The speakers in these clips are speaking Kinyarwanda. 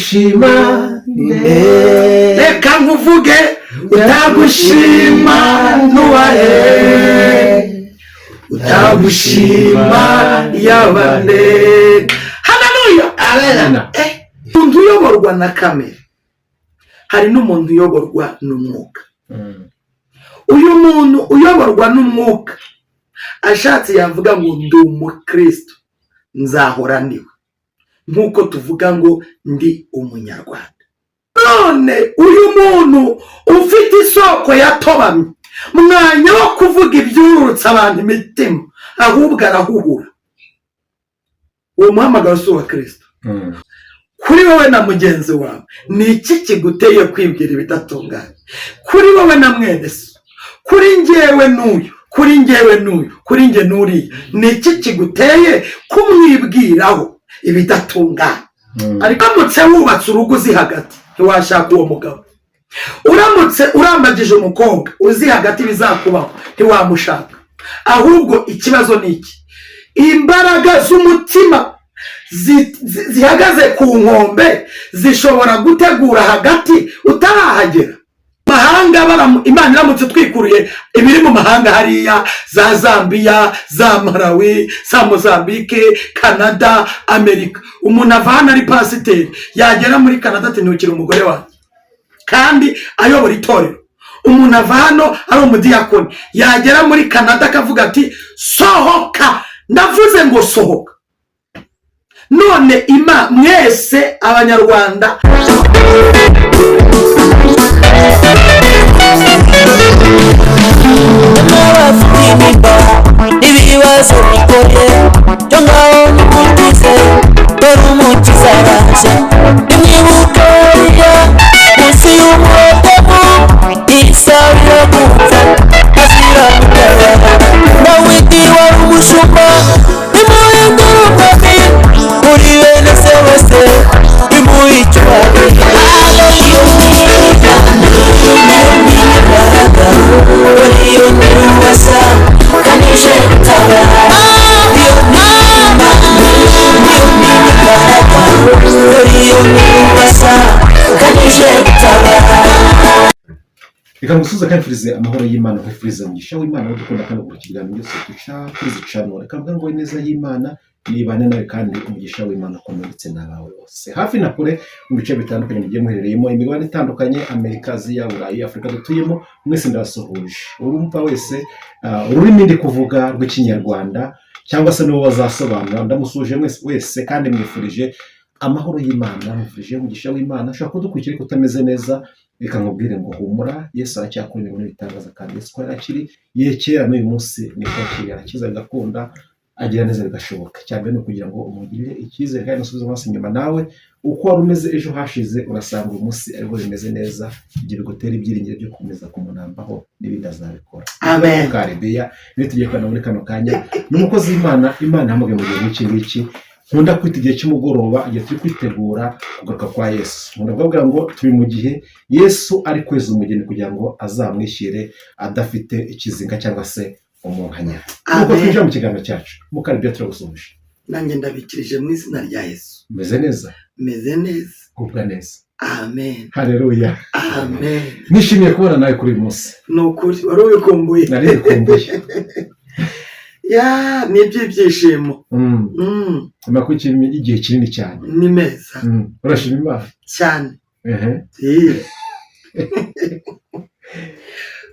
utagushima reka nkuvuge utagushima nuwahe utagushima yabane. Haleluya. Amen. Umuntu uyoborwa na kamere, hari n'umuntu uyoborwa n'umwuka. Uyu muntu uyoborwa n'umwuka ashatse yavuga ngo ndi umukristo, nzahora ndiwe, nkuko tuvuga ngo ndi umunyarwanda. None uyu muntu ufite isoko yatobamye, mwanya wo kuvuga ibyurutse abantu imitima, ahubwo arahuhura. Uwo muhamagaro si uwa Kristo. Kuri wowe na mugenzi wawe ni iki kiguteye kwibwira ibidatunganye? Kuri wowe na mwene so, kuri njyewe n'uyu, kuri njyewe n'uyu, kuri njye n'uriya, ni iki kiguteye kumwibwiraho ibidatunganye? Ariko uramutse wubatse urugo uzi hagati, ntiwashaka uwo mugabo. Uramutse urambagije umukobwa uzi hagati bizakubaho, ntiwamushaka. Ahubwo ikibazo ni iki? Imbaraga z'umutima zihagaze ku nkombe zishobora gutegura hagati utarahagera. Mahanga Imana iramutse twikuruye ibiri mu mahanga hariya, za Zambia, za Malawi, za Mozambique, Canada, Amerika. Umuntu avana ari pasiteri yagera muri Canada ati ntukire umugore wanjye, kandi ayobora itorero. Umuntu avano ari umudiyakoni yagera muri Canada akavuga ati sohoka, ndavuze ngo sohoka. None mwese abanyarwanda ibibazo bigoye byo ngaho nimutuze, dore umukiza araje. Nimwibuke munsi y'umwobo isabira gupfa azira gutabara. Dawidi wari umushumba, nimuhindure umwami muri bene se bose, nimuhe icyubahiro. Reka ngusuze kandi mfurize amahoro y'Imana, mfurize umugisha w'Imana wo dukunda kandi gukirana byose duca kuri zicano. Reka mvuga ngo neza y'Imana nibane nawe kandi umugisha w'Imana ukometse n'abawe bose hafi na kure mu bice bitandukanye mugiye muherereyemo, imigabane itandukanye, Amerika, Aziya, Burayi, Afurika dutuyemo, mwese ndabasuhuje. Urumva wese ururimi ndi kuvuga rw'ikinyarwanda cyangwa se n'uwo bazasobanura, ndamusuje wese kandi mwifurije amahoro y'Imana, mwifurije umugisha w'Imana. Ushaka kudukurikira kutameze neza, reka nkubwire ngo humura, Yesu aracyakora ibintu bitangaza kandi Yesu ko yarakiri yekera n'uyu munsi niko akiri, arakiza bigakunda, agira neza bigashoboka. Cyane no kugira ngo umugirire icyizere kandi usubize amaso inyuma, nawe uko wari umeze ejo hashize urasanga uyu munsi ariko bimeze neza, igihe gutera ibyiringiro byo kumeza kumunambaho n'ibindi azabikora. Amen. Karebeya ni tugiye kwana muri kano kanya n'umukozi w'Imana. Imana yamugaye mu gihe n'iki ngiki, nkunda kwita igihe cy'umugoroba, igihe turi kwitegura kugaruka kwa Yesu. Nkunda kuvuga ngo turi mu gihe Yesu ari kweza umugeni kugira ngo azamwishyire adafite ikizinga cyangwa se umunkanya. Nuko twinjira mu kiganiro cyacu, Mukaribya turagusubije. Nanjye ndabikirije mu izina rya Yesu. Meze neza? Meze neza. Kubwa neza. Amen. Haleluya. Amen. Nishimiye kubona nawe kuri uyu munsi. Nukuri wari ubikumbuye. Nari bikumbuye. Ya, ni ibyishimo. Amakuru igihe kinini cyane. Ni meza. Urashima Imana cyane.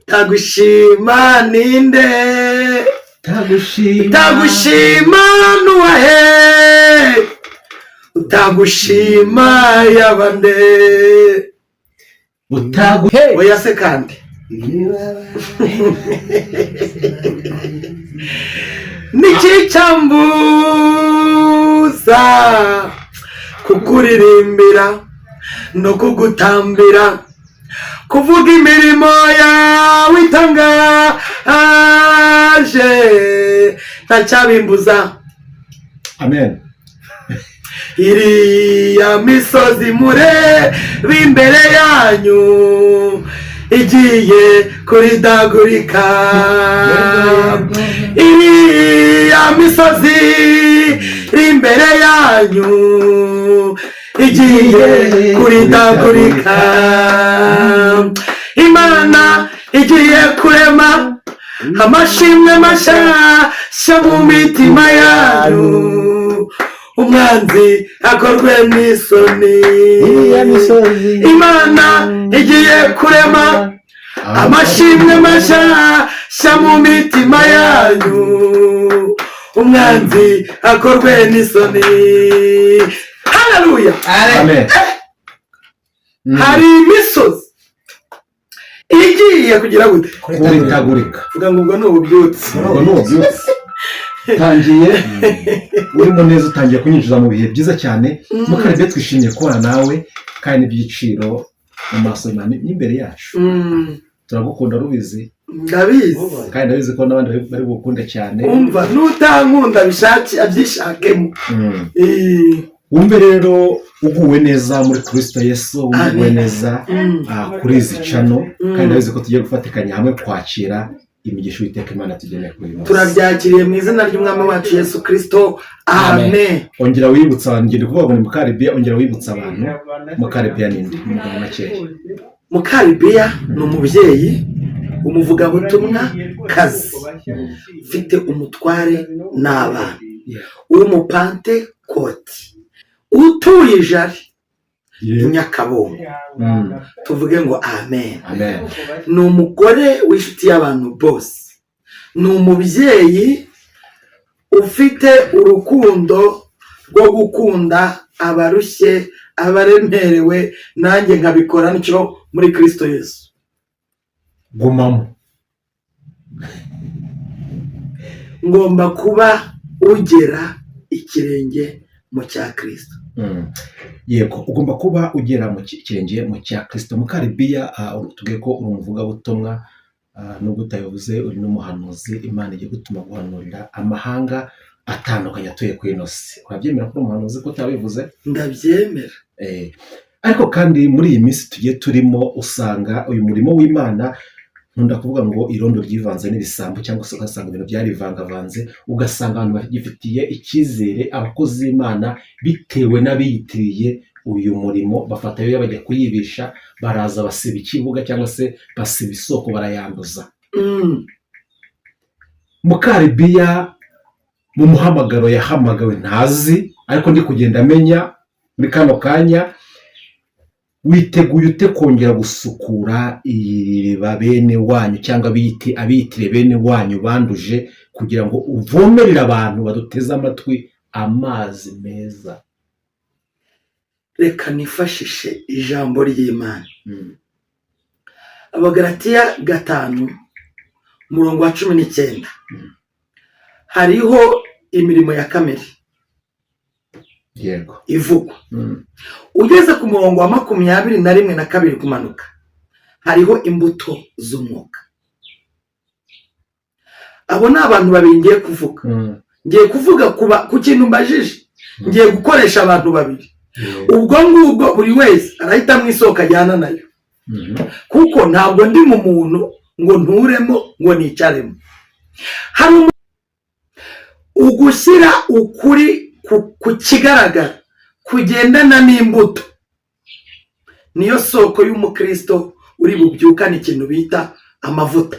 Tagushima ninde, tagushima nuwahe, tagushima yabande, oya se kandi niki cyambuza kukuririmbira no kugutambira, kuvuga imirimo yawe itangaje, ntacyabimbuza. Amen. Iriya misozi mureba imbere yanyu igiye kuridagurika, iriya misozi iri imbere yanyu igiye kuritagurika, Imana igiye kurema amashimwe mashasha mu mitima yanyu, umwanzi akorwe n'isoni. Imana igiye kurema amashimwe mashasha mu mitima yanyu, umwanzi akorwe n'isoni. Haleluya. Amen. Hari imisozi igiye kugira gute? Kuritagurika. Vuga ngo ubwo ni ububyutse. Ubwo ni ububyutse. Tangiye urimo neza, utangiye kunyinjiza mu bihe byiza cyane. Mukarebe twishimiye kubana nawe kandi ibyiciro mu maso y'Imana n'imbere yacu. Turagukunda rubizi. Ndabizi. Kandi ndabizi ko n'abandi bari bukunde cyane. Umva nutankunda bishaki abyishakemo. Wumve rero uguwe neza muri Kristo Yesu, uguwe neza kuri izi cano, kandi ndabizi ko tugiye gufatikanya hamwe kwakira imigisha Uwiteka Imana tugeneye kuri uyu munsi. Turabyakiriye mu izina ry'Umwami wacu Yesu Kristo. Amen. Ongera wibutsa abantu, ngiye kuvuga ngo ni Mukaribiya, ongera wibutsa abantu Mukaribiya ninde? Umugabo makeya. Mukaribiya ni umubyeyi, umuvugabutumwa kazi, ufite umutware n'abana, w'umupante koti, utuye Jari Nyakabungo. Tuvuge ngo amen. Amen. Ni umugore w'inshuti y'abantu bose, ni umubyeyi ufite urukundo rwo gukunda abarushye, abaremerewe, nanjye nkabikora nicyo muri Kristo Yesu. Gumamo. Ngomba kuba ugera ikirenge mu cya Kristo. Yego, ugomba kuba ugera mu kirenge mu cya Kristo. Mukaribiya tugiye ko uri umuvugabutumwa, nubwo utabivuze uri n'umuhanuzi. Imana igiye gutuma guhanurira amahanga atandukanye atuye ku inosi. Urabyemera ko uri umuhanuzi ko utabivuze? Ndabyemera. Ariko kandi muri iyi minsi tugiye turimo usanga uyu murimo w'Imana, nkunda kuvuga ngo irondo ryivanze n'ibisambo, cyangwa se ugasanga ibintu byarivangavanze, ugasanga abantu bagifitiye icyizere abakozi b'Imana bitewe n'abiyitiriye uyu murimo. Bafata yo bajya kuyibisha, baraza basiba ikibuga cyangwa se basiba isoko, barayanduza. Mukaribiya mu muhamagaro yahamagawe ntazi, ariko ndi kugenda amenya muri kano kanya. Witeguye ute kongera gusukura iriba bene wanyu, cyangwa abiyitire bene wanyu banduje, kugira ngo uvomerere abantu baduteze amatwi amazi meza? Reka nifashishe ijambo ry'Imana. Abagalatiya 5:19. Hariho imirimo ya kamere. Yego. Ivugwa. Ugeze ku murongo wa 21 na 2 kumanuka, hariho imbuto z'umwuka. Abo ni abantu babiri ngiye kuvuga. Ngiye kuvuga ku kintu mbajije, ngiye gukoresha abantu babiri. Ubwo ngubwo buri wese arahita mu isoko ajyana nayo, kuko ntabwo ndi mu muntu ngo nturemo ngo nicaremo. Hari ugushyira ukuri ku kigaragara, kugendana n'imbuto, niyo soko y'umukristo uri bubyukane ikintu bita amavuta.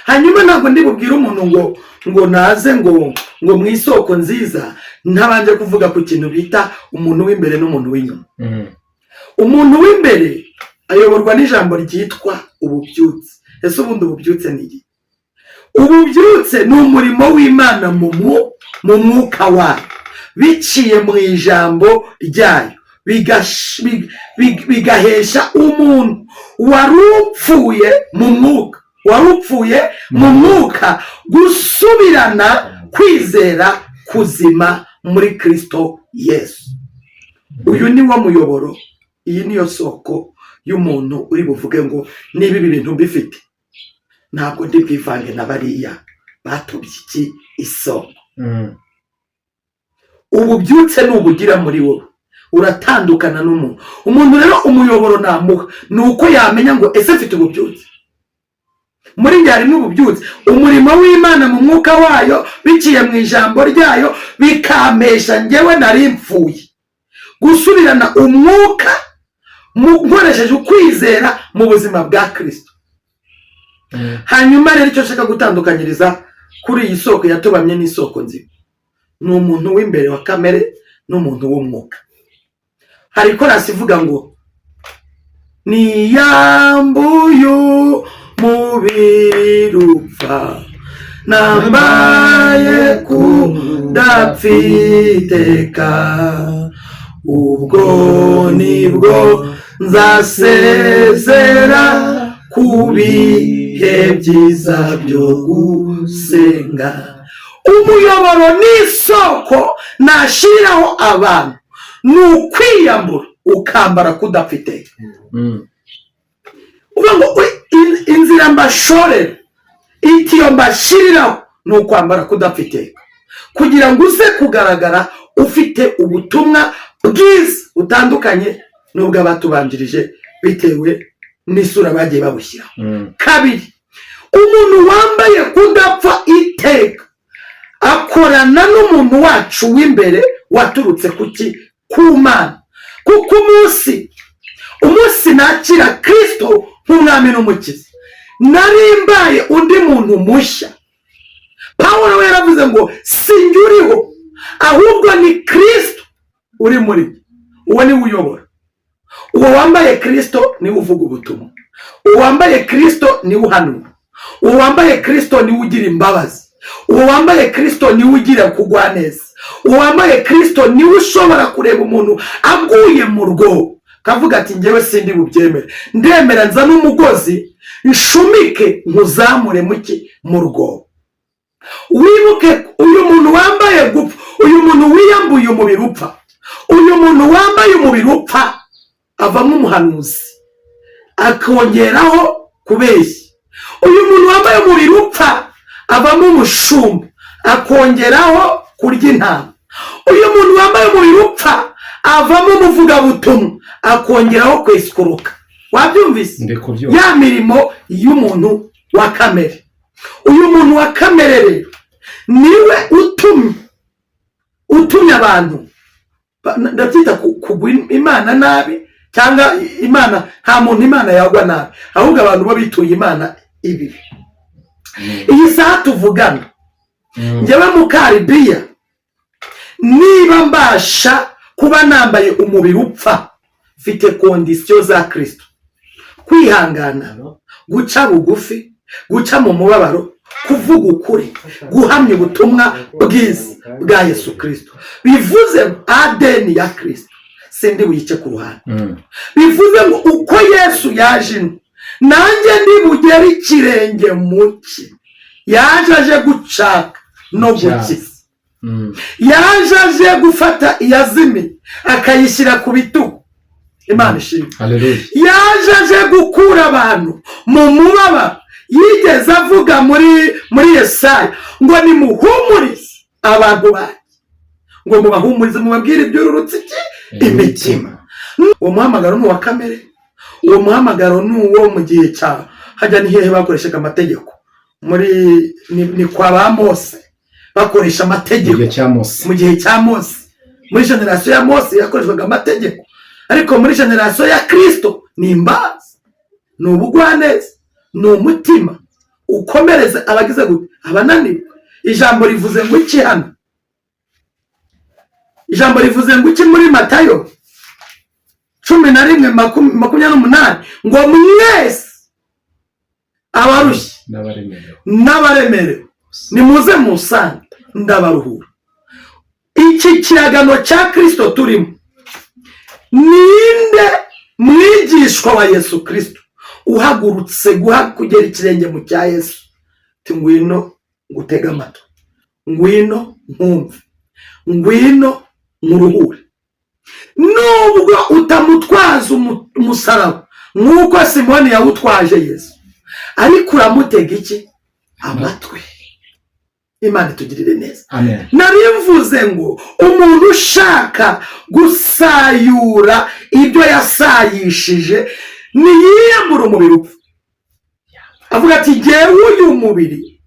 Hanyuma ntabwo ndi bubwire umuntu ngo naze ngo mu isoko nziza ntabanje kuvuga ku kintu bita umuntu w'imbere n'umuntu w'inyuma. Umuntu w'imbere ayoborwa n'ijambo ryitwa ububyutse. Ese ubundi ububyutse ni iki? Ububyutse ni umurimo w'Imana mu mwuka wayo, biciye mu ijambo ryayo, bigahesha umuntu warupfuye mu mwuka gusubirana kwizera kuzima muri Kristo Yesu. Uyu ni wo muyoboro, iyi niyo soko y'umuntu uri buvuge ngo niba ibi bintu mbifite, ntabwo ndi bwivange na bariya batubye iki isoko. Ububyutse nubugira muri wowe, uratandukana n'umuntu. Umuntu rero umuyoboro namuha ni uko yamenya ngo ese mfite ububyutse. Muri njye harimo ububyutse, umurimo w'Imana mu mwuka wayo biciye mu ijambo ryayo bikampesha njyewe nari mpfuye gusubirana umwuka nkoresheje ukwizera mu buzima bwa Kristo. Hanyuma rero icyo nshaka gutandukanyiriza kuri iyi soko yatubamye n'isoko nzima ni umuntu w'imbere wa kamere n'umuntu w'umwuka. Hari korasi ivuga ngo niyambuye umubiri rupfa nambaye kudapfiteka ubwo nibwo nzasezera ku bihe byiza byo gusenga. Umuyoboro n'isoko nashiraho abantu ni ukwiyambura ukambara kudapfiteka. Uvuga ngo inzira mbashorera itiyo mbashiriraho ni ukwambara kudapfiteka kugira ngo uze kugaragara ufite ubutumwa bwiza butandukanye n'ubwo abatubanjirije bitewe n'isura bagiye babushyiraho. Kabiri, umuntu wambaye kudapfa iteka akorana n'umuntu wacu w'imbere waturutse ku Mana, kuko umunsi nakira Kristo nk'umwami n'umukiza narimbaye undi muntu mushya. Pawulo we yaravuze ngo sinjye uriho ahubwo ni Kristo uri muri uwo niwe uyobora. Uwo wambaye Kristo niwe uvuga ubutumwa, uwo wambaye Kristo niwe uhanura, uwo wambaye Kristo niwe ugira imbabazi, uwo wambaye Kristo niwe ugira kugwa neza, uwo wambaye Kristo niwe ushobora kureba umuntu aguye mu rwobo kavuga ati njyewe sindi bubyemere, ndemera nza n'umugozi nshumike nkuzamure mu rwobo. Wibuke uyu muntu wambaye gupfa, uyu muntu wiyambuye umubiri upfa, uyu muntu wambaye umubiri upfa avamo umuhanuzi akongeraho kubeshya. Uyu muntu wambaye umubiri upfa avamo umushumba akongeraho kurya intama. Uyu muntu wambaye umubiri upfa avamo umuvugabutumwa akongeraho kwesikuruka. Wabyumvise? Ya mirimo y'umuntu wa kamere. Uyu muntu wa kamere rero niwe utumye abantu ndabyita kugwa Imana nabi, cyangwa Imana nta muntu Imana yagwa nabi, ahubwo abantu bo bituye Imana ibibi. Iyi saha tuvugana njyewe Mukaribiya niba mbasha kuba nambaye umubiri upfa mfite kondisiyo za Kristo: kwihangana, guca bugufi, guca mu mubabaro, kuvuga ukuri, guhamya ubutumwa bwiza bwa Yesu Kristo. Bivuze adeni ya Kristo sindi buyice ku ruhande. Bivuze ngo uko Yesu yaje nanjye ndibugera ikirenge muki. Yaje aje gucaka no gukiza, yaje aje gufata iyazimi akayishyira ku bitugu. Imana ishimwe. Yaje aje gukura abantu mu mubabaro. Yigeze avuga muri Yesaya ngo nimuhumurize abantu banjye, ngo mubahumurize mubabwire iby'ururutse imitima. Uwo muhamagaro ni uwa kamere, uwo muhamagaro ni uwo mu gihe cya hajya ni hehe bakoreshaga amategeko ni kwa ba Mose bakoresha amategeko mu gihe cya Mose. Muri generasiyo ya Mose yakoreshwaga amategeko, ariko muri generasiyo ya Kristo ni imbabazi, ni ubugwaneza, ni umutima ukomereza abagize abananiwe. Ijambo rivuze ngo iki hano? Ijambo rivuze ngo iki muri Matayo 11:28 ngo mwese abarushye n'abaremerewe nimuze musange ndabaruhura. Iki kiragano cya Kristo turimo. Ninde mwigishwa wa Yesu Kristo uhagurutse kugera ikirenge mu cya Yesu ati ngwino ngutega amatwi, ngwino nkumve, ngwino muruhure? Nubwo utamutwaza umusaraba nk'uko Simoni yawutwaje Yesu, ariko uramutega iki? Amatwi. Imana itugirire neza. Amen. Narivuze ngo umuntu ushaka gusayura ibyo yasayishije niyiyambura umubiri upfa. Avuga ati jyewe uyu mubiri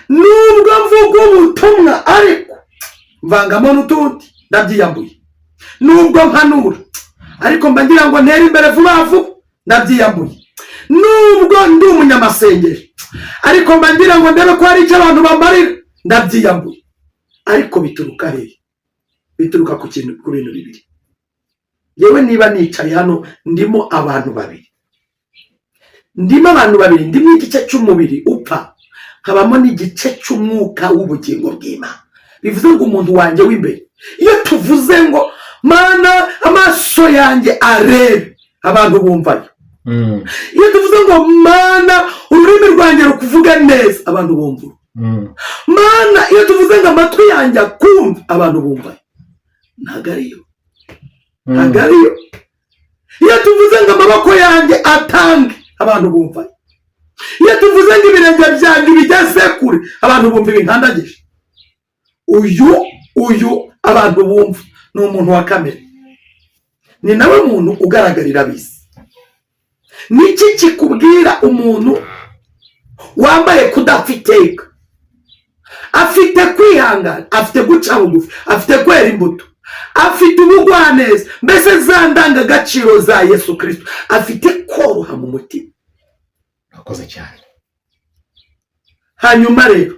nubwo mvuga ubutumwa ariko mvangamo n'utundi ndabyiyambuye. nubwo mpanura ariko mba ngira ngo ntere imbere vuba vuba, ndabyiyambuye. Nubwo ndi umunyamasengesho ariko mba ngira ngo ndebe ko hari icyo abantu bamarira, ndabyiyambuye. Ariko bituruka hehe? Bituruka ku bintu bibiri. Yewe niba nicaye hano ndimo abantu babiri, ndimo igice cy'umubiri upfa, nkabamo n'igice cy'umwuka w'ubugingo bw'Imana. Bivuze ngo umuntu wanjye w'imbere, iyo tuvuze ngo Mana amaso yanjye arebe, abantu bumvayo. Iyo tuvuze ngo Mana ururimi rwanjye rukuvuga neza, abantu bumva. Mana iyo tuvuze ngo amatwi yanjye akumva, abantu bumvayo. Ntabwo ariyo. Iyo tuvuze ngo amaboko yanjye atange, abantu bumvayo. Iyo tuvuze ngo ibirenge byanjye bigeze kure, abantu bumva ibinkandagije. Uyu abantu bumva ni umuntu wa kamere, ni nawe muntu ugaragarira abisi. Niki kikubwira umuntu wambaye kudapfa iteka, afite kwihangana, afite guca bugufi, afite kwera imbuto, afite ubugwaneza, mbese za ndangagaciro za Yesu Kristo, afite koroha mu mutima. Akoze cyane. Hanyuma rero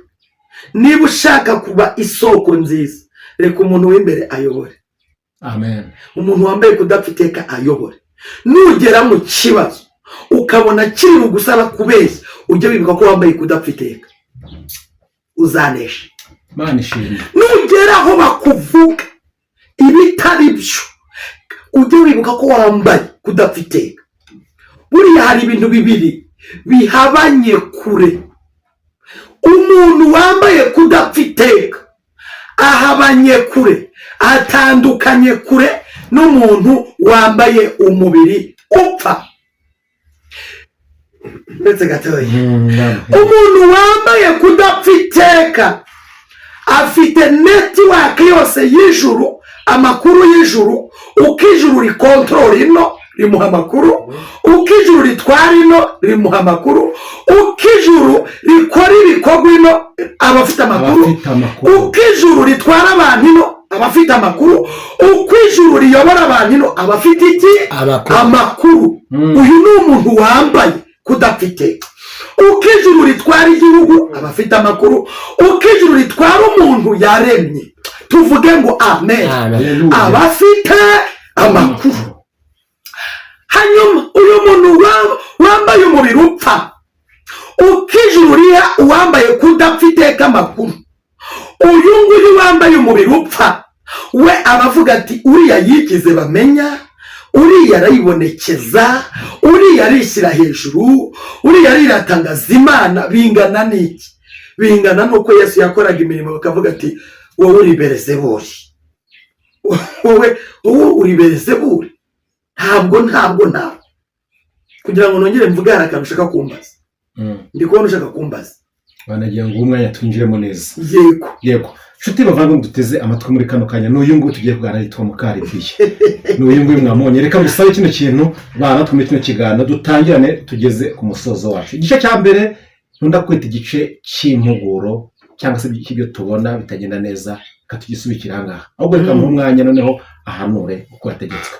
niba ushaka kuba isoko nziza, reka umuntu w'imbere ayobore. Amen. Umuntu wambaye kudapfa iteka ayobore. Nugera mu kibazo ukabona kiri bugusaba kubeshya, ujye wibuka ko wambaye kudapfa iteka, uzanesha. Mana ishimwe. Nugera aho bakuvuga ibitari byo, ujye wibuka ko wambaye kudapfa iteka. Buriya hari ibintu bibiri bihabanye kure. Umuntu wambaye kudapfa iteka ahabanye kure, atandukanye kure n'umuntu wambaye umubiri upfa. Ndetse gatoya, umuntu wambaye kudapfa iteka afite network yose y'ijuru, amakuru y'ijuru. Uko ijuru rikontorora ino rimuha amakuru, uko ijuru ritwara ino rimuha amakuru, uko ijuru rikora ibikorwa ino aba afite amakuru, uko ijuru ritwara abantu ino aba afite amakuru, uko ijuru riyobora abantu ino aba afite iki? Amakuru. Uyu ni umuntu wambaye kudapfa iteka. Uko ijuru ritwara igihugu aba afite amakuru, uko ijuru ritwara umuntu yaremye, tuvuge ngo amen, aba afite amakuru. Hanyuma uyu muntu wambaye umubiri upfa, uko ijuru riha uwambaye kudapfa iteka amakuru, uyu nguyu wambaye umubiri upfa we abavuga ati uriya yigize bamenya, uriya arayibonekeza, uriya arishyira hejuru, uriya aritangaza Imana. Bingana n'iki? Bingana nuko Yesu yakoraga imirimo bakavuga ati wowe uri Belezebuli, wowe uri Belezebuli. Ntabwo kugira ngo nongere mvuge hari akantu ushaka kumbaza. Ndi kubona ushaka kumbaza. Banagira ngo umwanya twinjiremo neza. Yego. Nshuti bavanga duteze amatwi muri kano kanya, n'uyu nguyu tugiye kuganira yitwa Mukaribiye. N'uyu nguyu mwamubonye. Reka musabe kino kintu bana twumve kino kiganiro dutangirane tugeze ku musozo wacu. Igice cya mbere nkunda kwita igice cy'impuguro cyangwa se ibyo tubona bitagenda neza, katugisubikira ahangaha. Ahubwo reka mu mwanya noneho ahanure uko yategetswe.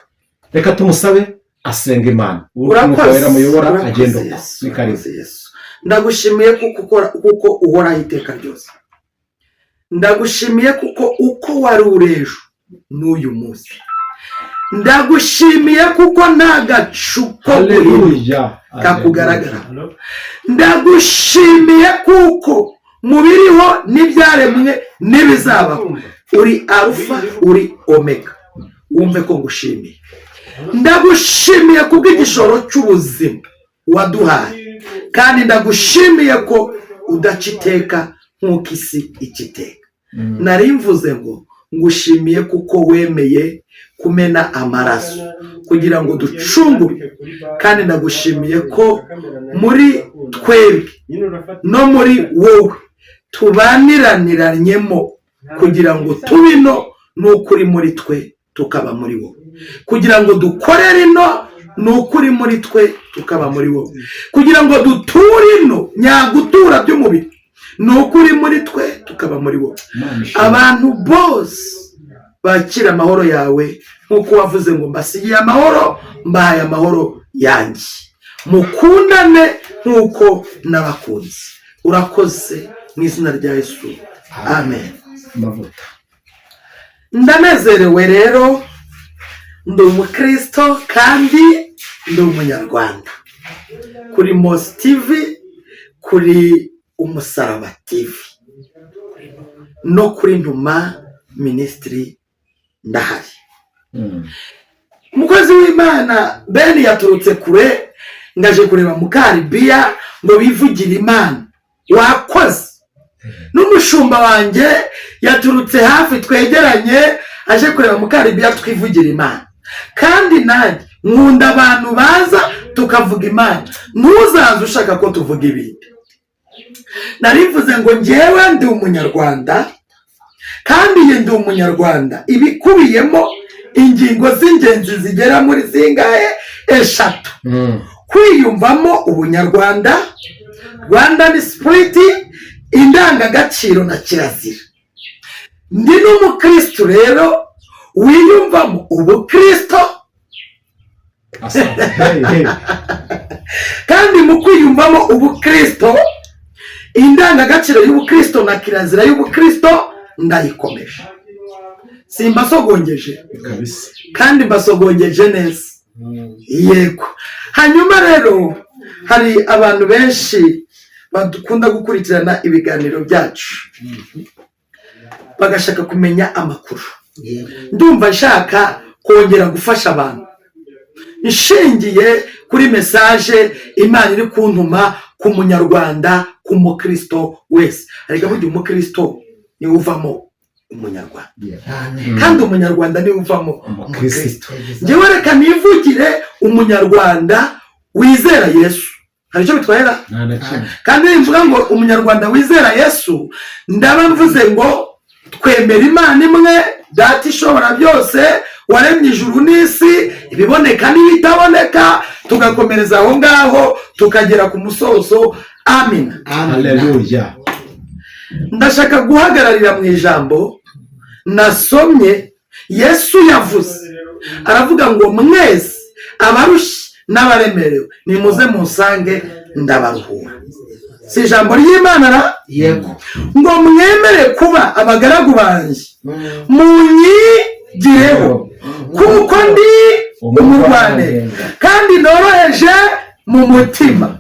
Reka tumusabe asenga Imana. Urakwera muyobora agenda uko. Bikarize. Ndagushimiye kuko uhoraho iteka ryose. Ndagushimiye kuko uko wari urejo n'uyu munsi. Ndagushimiye kuko nta gacuko kakugaragara. Ndagushimiye kuko mubiriho n'ibyaremwe n'ibizabaho uri Alpha uri Omega. Wumve ko ngushimiye. Ndagushimiye kubw'igishoro cy'ubuzima waduhaye, kandi ndagushimiye ko udaciteka nk'uko isi ikiteka. Nari mvuze ngo ngushimiye kuko wemeye kumena amaraso kugira ngo ducungure, kandi ndagushimiye ko muri twebwe no muri wowe tubaniraniranyemo kugira ngo tubino n'ukuri muri twe tukaba muri wowe, kugira ngo dukorere ino n'ukuri muri twe tukaba muri wowe, kugira ngo duture ino nyagutura by'umubiri n'ukuri muri twe tukaba muri wowe. Abantu bose bakire amahoro yawe nk'uko wavuze ngo mbasigiye amahoro, mbahaye amahoro yanjye, mukundane nk'uko nabakunze. Urakoze mu izina rya Yesu, amen. Amavuta. Ndanezerewe rero, ndi umukristo kandi ndi umunyarwanda, kuri Mosi TV, kuri Umusaraba TV, no kuri Ntuma Ministry ndahari. Umukozi w'Imana Beni yaturutse kure, ngaje kureba Mukaribiya ngo bivugire Imana. Wakoze. N'umushumba wanjye yaturutse hafi twegeranye, aje kureba Mukaribiya twivugira Imana. Kandi nanjye nkunda abantu baza tukavuga Imana, ntuzaze ushaka ko tuvuga ibindi. Narivuze ngo njyewe ndi umunyarwanda, kandi ye ndi umunyarwanda ibikubiyemo ingingo z'ingenzi zigera muri zingahe? 3. Kwiyumvamo ubunyarwanda, Rwandan spirit, indangagaciro na kirazira. Ndi n'umukristo rero wiyumvamo ubukristo, kandi mu kwiyumvamo ubukristo, indangagaciro y'ubukristo na kirazira y'ubukristo ndayikomeje. Simbasogongeje Kabisa. kandi mbasogongeje neza. Yego. Hanyuma rero hari abantu benshi badukunda gukurikirana ibiganiro byacu, bagashaka kumenya amakuru. Ndumva nshaka kongera gufasha abantu, nshingiye kuri message Imana iri kuntuma ku munyarwanda, ku mukristo wese. Ariko burya umukristo ni uvamo umunyarwanda, kandi umunyarwanda ni uvamo umukristo. Njyewe reka nivugire umunyarwanda wizera Yesu. Hari icyo bitwahera? Kandi mvuga ngo umunyarwanda wizera Yesu, ndaba mvuze ngo twemera Imana imwe, Data ishobora byose, waremye ijuru n'isi, ibiboneka n'ibitaboneka, tugakomereza aho ngaho tukagera ku musozo. Amen. Haleluya. Ndashaka guhagararira mu ijambo nasomye Yesu yavuze. Aravuga ngo mwese abarushye n'abaremerewe nimuze munsange ndabaruhura. Si ijambo ry'Imana ra? Yego. Ngo mwemere kuba abagaragu banjye, munyigireho kuko ndi umurwane kandi noroheje mu mutima.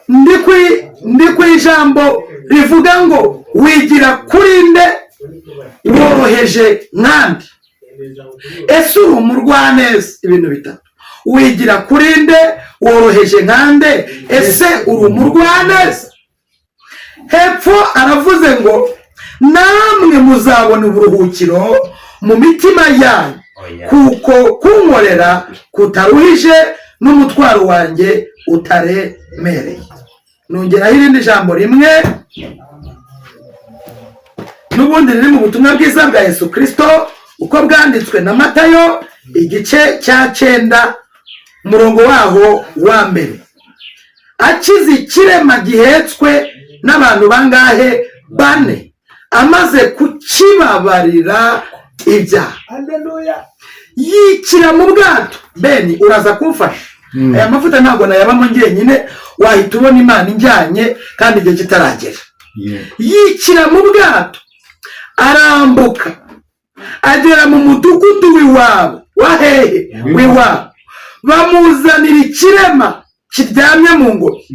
Ndi ku ijambo rivuga ngo wigira kuri nde, woroheje nkandi. Ese uri umurwaneza? Ibintu bitatu. Wigira kuri nde, woroheje nkande, ese uri umurwaneza? Hepfo aravuze ngo namwe muzabona uburuhukiro mu mitima yanyu, kuko kunkorera kutaruhije n'umutwaro wanjye utaremereye. Nongeraho irindi jambo rimwe n'ubundi riri mu butumwa bwiza bwa Yesu Kristo uko bwanditswe na Matayo igice cya 9 umurongo waho wa mbere. Akize ikirema gihetswe n'abantu bangahe? 4. Amaze kukibabarira ibyaha. Haleluya. Yikira mu bwato. Beni uraza kumfasha. Aya mavuta ntabwo nayabamo njyenyine, wahita ubona Imana injyanye kandi igihe kitaragera. Yikira mu bwato, arambuka agera mu mudugudu w'iwabo. Wahehe? W'iwabo. Bamuzanira ikirema kiryamye mu ngobyi.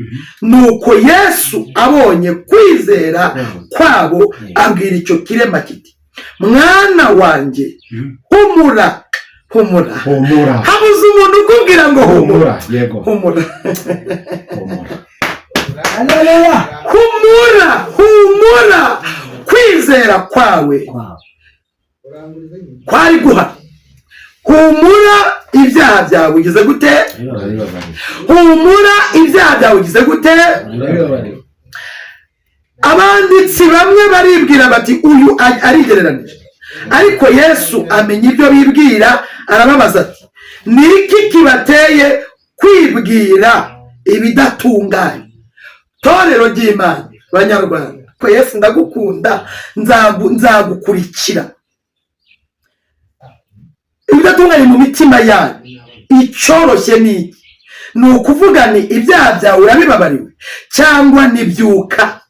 Nuko Yesu abonye kwizera kwabo, abwira icyo kirema kiti, mwana wanjye humura. Humura. Habuze umuntu ukubwira ngo humura. Yego. Humura. Haleluya. Humura. Kwizera kwawe kwari guha. Humura, ibyaha byawe ugize gute? Humura, ibyaha byawe ugize gute? Abanditsi bamwe baribwira bati uyu arigereranije, ariko Yesu amenya ibyo bibwira, arababaza ati, ni iki kibateye kwibwira ibidatunganye? Torero ry'Imana, Banyarwanda, ko Yesu ndagukunda, nzagukurikira. ibidatunganye mu mitima yanyu, icyoroshye ni iki? Ni ukuvuga ni ibyaha byawe urabibabariwe, cyangwa nibyuka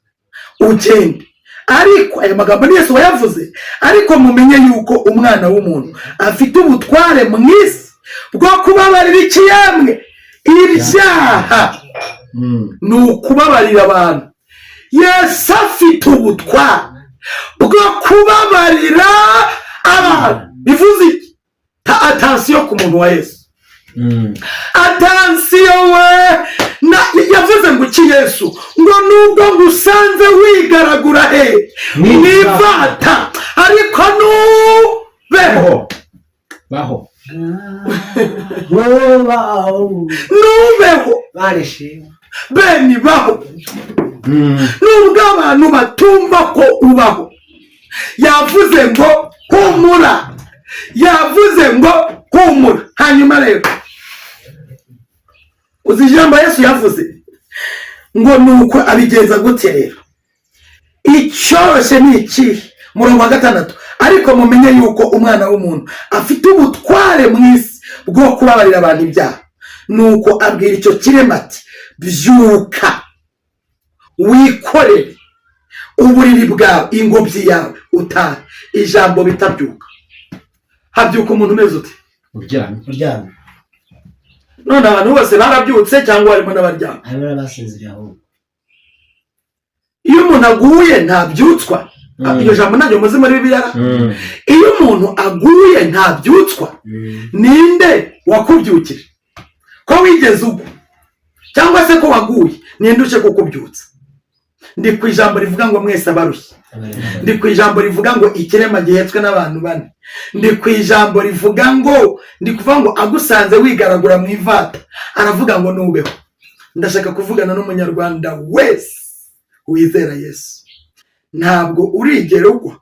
ugende. Ariko aya magambo ni Yesu wayavuze. Ariko mumenye yuko umwana w'umuntu afite ubutware mu isi bwo kubabarira ikiyamwe ibyaha. Ni ukubabarira abantu. Yesu afite ubutware bwo kubabarira abantu. Bivuze iki? Atansiyo ku muntu wa Yesu. Atansiyo we. Yavuze ngo iki Yesu? Ngo nubwo ngusanze wigaragura mwivata, ariko nubeho. Nubeho. Beni baho. Nubwo abantu batumva ko ubaho. Yavuze ngo humura. Yavuze ngo humura. Hanyuma rero uzi ijambo Yesu yavuze ngo nuko abigenza gute rero? Icyoroshye ni iki? Murongo wa 6, ariko mumenye yuko umwana w'umuntu afite ubutware mu isi bwo kubabarira abantu ibyaha. Nuko abwira icyo kirema ati, byuka wikorere uburiri bwawe, ingobyi yawe utahe. Ijambo bitabyuka. Habyuka umuntu umeze ute? Uryamye. None abantu bose barabyutse cyangwa harimo n'abaryamye? Harimo n'abasinziriye ahubwo. Iyo umuntu aguye ntabyutswa. Iyo jambo ntabyo muzi muri Bibiliya. Iyo umuntu aguye ntabyutswa. Ninde wakubyukije? Ko wigeze ugwa cyangwa se ko waguye? Ninde uje kukubyutsa? Ndi ku ijambo rivuga ngo mwese abarushye. Ndi ku ijambo rivuga ngo ikirema gihetswe n'abantu 4. Ndi ku ijambo rivuga ngo, ndi kuvuga ngo agusanze wigaragura mu ivata, aravuga ngo nubeho. Ndashaka kuvugana n'umunyarwanda wese wizera Yesu. Ntabwo urigera ugwa.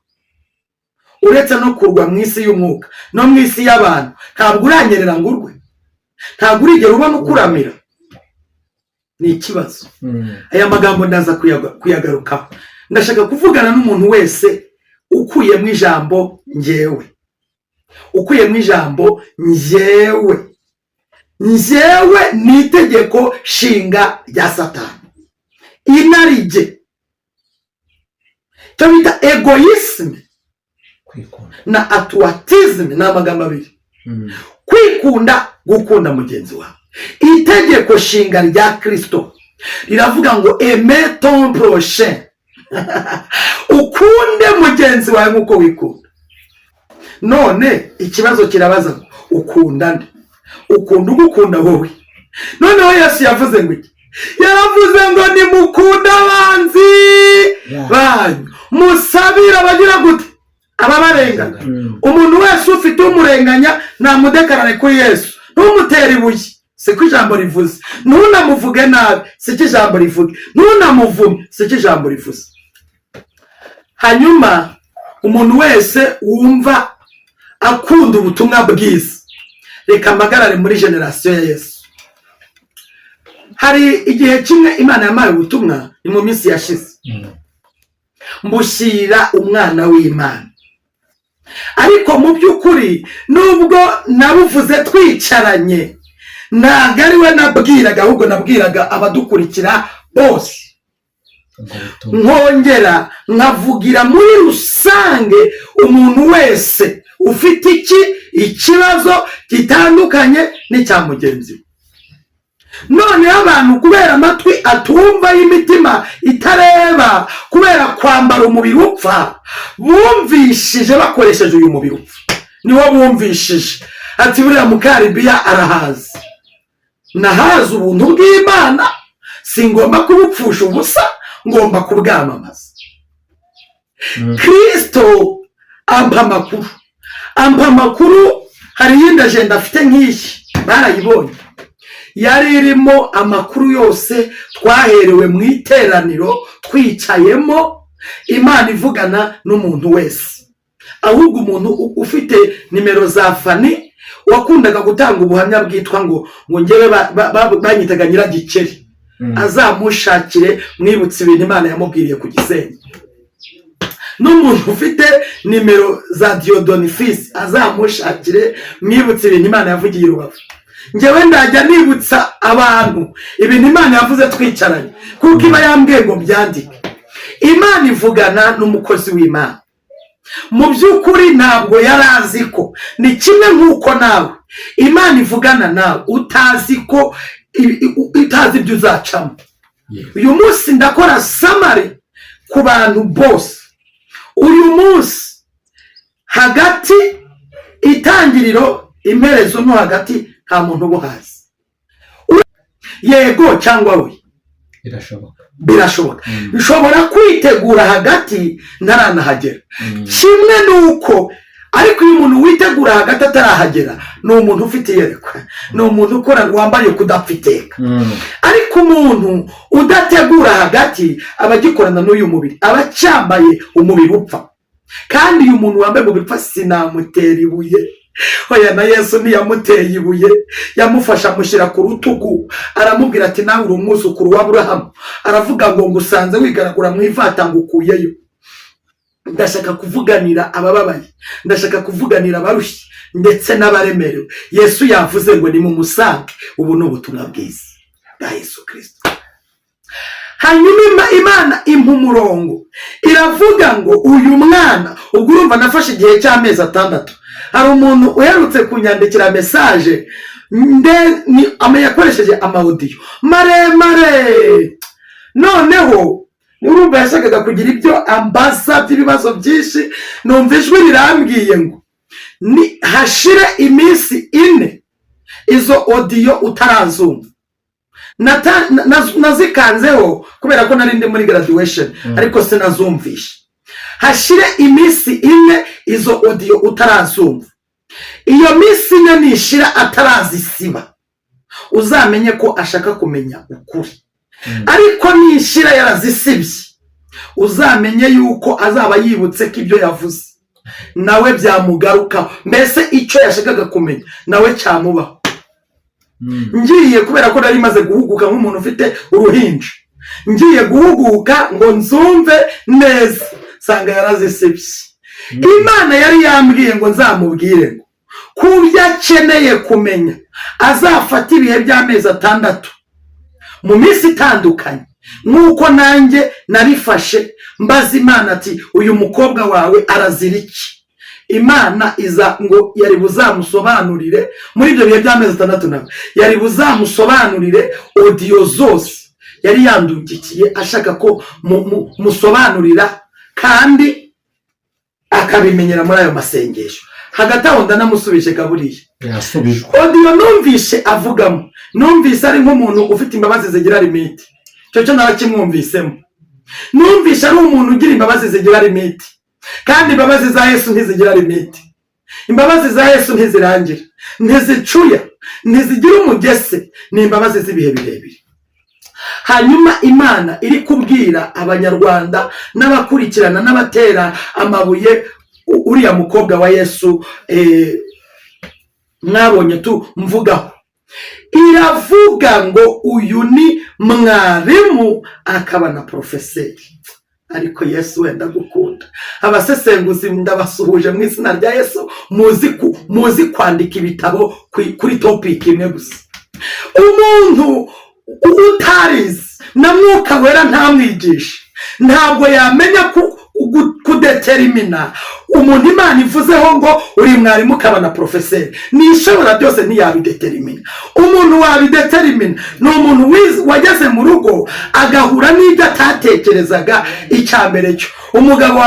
Uretse no kurwa mu isi y'umwuka no mu isi y'abantu, ntabwo uranyerera ngo urwe. Ntabwo urigera ubona ukuramira. Ni ikibazo. Aya magambo ndaza kuyagarukaho. Ndashaka kuvugana n'umuntu wese ukuye mu ijambo njyewe. Ukuye mu ijambo njyewe. Njyewe ni itegeko shinga rya Satani. Inarijye. Cyo bita egoisme na atuatisme ni amagambo abiri. Kwikunda, gukunda mugenzi wawe. Itegeko shinga rya Kristo riravuga ngo aime ton prochain. Ukunde mugenzi wawe nkuko wikunda. None ikibazo kirabaza ngo ukunda nde? Ukunda ugukunda wowe? Noneho Yesu yavuze ngo iki? Yaravuze ngo nimukunda abanzi banyu, musabira abagira gute? Ababarenganya. Umuntu wese ufite umurenganya namudekarane kuri Yesu. Ntumutere ibuye. Siko ijambo rivuze. Ntunamuvuge nabi. Siko ijambo rivuge. Ntunamuvume. Siko ijambo rivuze. Hanyuma umuntu wese wumva akunda ubutumwa bwiza, reka amagarare muri generasiyo ya Yesu. Hari igihe kimwe Imana yamaye ubutumwa, ni mu minsi yashize. Mbushyira umwana w'Imana. Ariko mu by'ukuri nubwo nabuvuze twicaranye, ntabwo ari we nabwiraga, ahubwo nabwiraga abadukurikira bose. Nkongera nkavugira muri rusange umuntu wese ufite ikibazo gitandukanye n'icya mugenzi we. None abantu kubera amatwi atumva y'imitima itareba, kubera kwambara umubiri upfa, bumvishije bakoresheje uyu mubiri upfa. Niwo bumvishije ati buriya Mukaribiya arahazi. Nahazi ubuntu bw'Imana, singomba kubupfusha ubusa, ngomba kubwamamaza. Kristo ampa amakuru. Hari yindi agenda afite nk'iyi, barayibonye. Yari irimo amakuru yose twaherewe mu iteraniro twicayemo, Imana ivugana n'umuntu wese. Ahubwo umuntu ufite nimero za Fani wakundaga gutanga ubuhamya bwitwa ngo ngewe banyitaga Nyiragikeri, azamushakire mwibutse ibintu Imana yamubwiriye ku Gisenyi. n'umuntu ufite nimero za Diodonifisi azamushakire mwibutse ibintu Imana yavugiye i Rubavu. Njyewe ndajya nibutsa abantu ibintu Imana yavuze twicaranye, kuko iba yambwiye ngo byandike. Imana ivugana n'umukozi w'Imana. Mu by'ukuri ntabwo yari azi ko, ni kimwe nk'uko nawe Imana ivugana nawe utazi ko, utazi ibyo uzacamo. Uyu munsi ndakora samari ku bantu bose. Uyu munsi hagati itangiriro imperezo no hagati nta muntu ubuhazi. Yego cyangwa we birashoboka. Bishobora kwitegura hagati ntaranahagera. Kimwe nuko ariko uyu muntu witegura hagati atarahagera ni umuntu ufite iyerekwa, ni umuntu ukora wambaye kudapfiteka. Ariko umuntu udategura hagati abagikorana n'uyu mubiri aba cyambaye umubiri upfa. Kandi uyu muntu wambaye umubiri upfa sinamutera ibuye. Oya, na Yesu ntiyamuteye ibuye, yamufasha amushyira ku rutugu, aramubwira ati nawe uri umwuzukuru wa Aburahamu. Aravuga ngo ngusanze wigaragura mu ivata ngukuyeyo. Ndashaka kuvuganira abababaye, ndashaka kuvuganira abarushye ndetse n'abaremerewe. Yesu yavuze ngo ni mu musange. Ubu ni ubutumwa bwiza bwa Yesu Kristo. Hanyuma Imana impa umurongo iravuga ngo uyu mwana, ubwo urumva nafashe igihe cy'amezi 6. Hari umuntu uherutse kunyandikira message yakoresheje amaudio maremare. Noneho urumva yashakaga kugira ibyo ambaza by'ibibazo byinshi. Numva ijwi rirambwiye ngo ni hashire iminsi 4 izo audio utarazumva. Nazikanzeho kubera ko nari ndi muri graduation, ariko sinazumvisha. Hashire iminsi 4 izo audio utarazumva. Iyo minsi 4 nishira atarazisiba, uzamenye ko ashaka kumenya ukuri. Ariko nishira yarazisibye, uzamenye yuko azaba yibutse ko ibyo yavuze nawe byamugaruka. Mbese icyo yashakaga kumenya nawe cyamubaho. Ngiye kubera ko nari maze guhuguka nk'umuntu ufite uruhinja, ngiye guhuguka ngo nzumve neza, sanga yarazisibye. Imana yari yambwiye ngo nzamubwire ngo kubyo akeneye kumenya azafata ibihe by'amezi 6 mu minsi itandukanye, nk'uko nanjye narifashe mbaza Imana ati uyu mukobwa wawe arazira iki. Imana iza ngo yari buzamusobanurire muri ibyo bihe by'amezi 6 nawe yari buzamusobanurire audio zose yari yandungikiye ashaka ko musobanurira, kandi akabimenyera muri ayo masengesho. Hagati aho ndanamusubije Gaburiye audio numvishe avugamo, numvise ari nk'umuntu ufite imbabazi zigira limite. Cyo narakimwumvisemo, numvishe ari umuntu ugira imbabazi zigira limite. Kandi imbabazi za Yesu ntizigira limite. Imbabazi za Yesu ntizirangira, ntizicuya, ntizigira umugese, ni imbabazi z'ibihe birebire. Hanyuma Imana iri kubwira abanyarwanda n'abakurikirana n'abatera amabuye uriya mukobwa wa Yesu mwabonye tu mvugaho, iravuga ngo uyu ni mwarimu akaba na profeseri. Ariko Yesu wenda gukunda abasesenguzi ndabasuhuje mu izina rya Yesu. Muzi kwandika ibitabo kuri topic imwe gusa. Umuntu utarize na Mwuka Wera ntamwigisha ntabwo yamenya kudetermina umuntu Imana ivuzeho ngo uri mwarimu ukaba na profeseri. Nishobora byose ntiyabidetermina. Umuntu wabidetermina ni umuntu wageze mu rugo agahura n'ibyo atatekerezaga. Icyambere cyo umugabo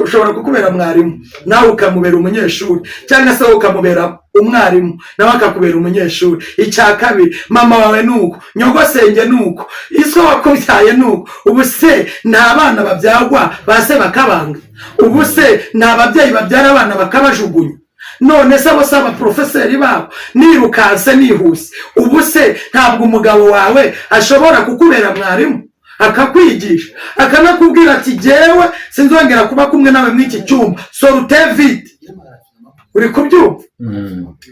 ushobora kukubera mwarimu nawe ukamubera umunyeshuri, cyangwa se ukamubera umwarimu nawe akakubera umunyeshuri. Icya kabiri, mama wawe nuko, nyogosenge nuko, iso wakubyaye nuko. Ubu se nta bana babyagwa base bakabanga? Ubu se nta babyeyi babyara abana bakabajugunya? None se abo saba profeseri babo nirukanse nihuse. Ubu se ntabwo umugabo wawe ashobora kukubera mwarimu akakwigisha akanakubwira ati jewe sinzongera kuba kumwe nawe mw'iki cyumba, sorute vite? uri kubyumva.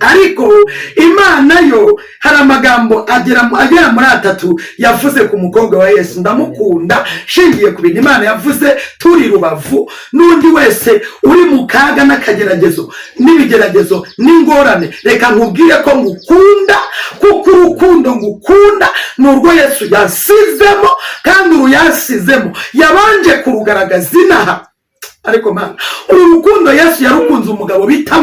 Ariko Imana yo hari amagambo agera muri 3 yavuze ku mukobwa wa Yesu. Ndamukunda shingiye ku bintu Imana yavuze turi Rubavu, n'undi wese uri mu kaga n'akageragezo n'ibigeragezo n'ingorane, reka nkubwire ko ngukunda, kuko urukundo ngukunda n'urwo Yesu yasizemo, kandi uruyasizemo yabanje kurugaragaza inaha. Ariko mana, uru rukundo Yesu yarukunze umugabo bita